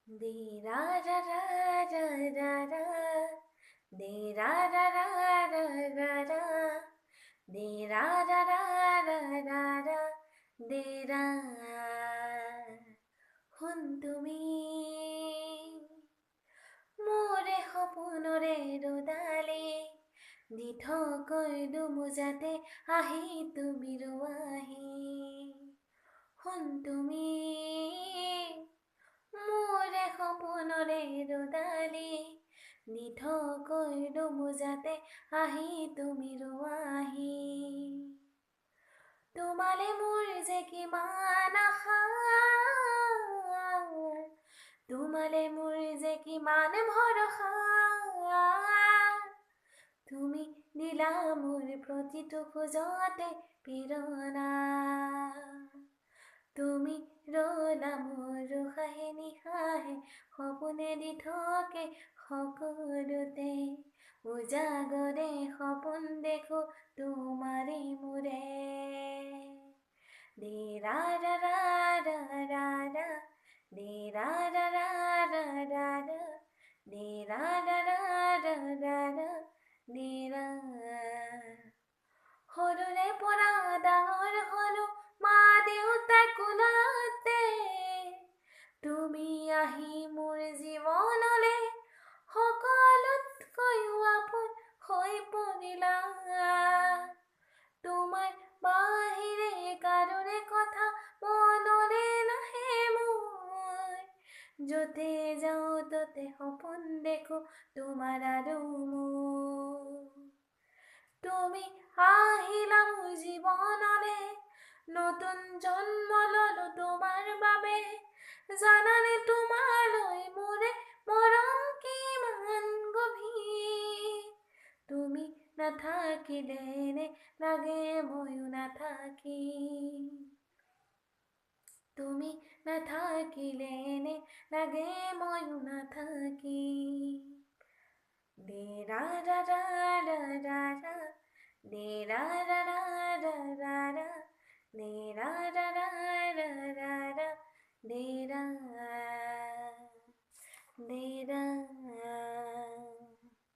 De ra ra ra ra ra ra, de ra ra ra ra ra ra, de ra ra ra ra ra ra, de ra. শুন তুমি মোৰে সপোনৰে ৰ'দালি দি থকৈ দুমোজাতে আহি তুমি ৰোৱাহি শুন তুমি মোৰে সপোনৰে ৰ'দালি দি থকৈ দুমোজাতে আহি তুমি ৰোৱাহি তোমালে মোৰ যে কিমান আশা তোমালে মোৰ যে কিমান ভৰসা তুমি দিলা মোৰ প্ৰতিটো খোজতে প্ৰেৰণা তুমি ৰলা মোৰ উশাহে নিশাহে সপোনে দি থাকে সকলোতে উজাগৰে সপোন দেখো তোমাৰে মোৰে de ra ra ra ra ra ra de ra ra ra ra ra ra de ra ra ra ra ra ra de ra সৰুৰে পৰা ডাঙৰ হলো মা দেউতাৰ কোলাতে তুমি আহি মোৰ জীৱনলে সকলোতকৈও আপোন হৈ পৰিলা তোমাৰ বাহিৰে কাৰোৰে কথা মনলে নাহে মোৰ য'তে যাওঁ ততে সপোন দেখো তোমাৰ আৰু মোৰ তুমি আহিলা মোৰ জীৱনলে নতুন জন্ম ললো তোমাৰ বাবে জানানে তোমালৈ মোৰে মৰম কিমান গভীৰ তুমি নাথাকিলে নে লাগে ময়ো নাথাকিম তুমি নাথাকিলে নে লাগে ময়ো নাথাকিম de ra ra ra ra ra ra de ra ra ra ra ra ra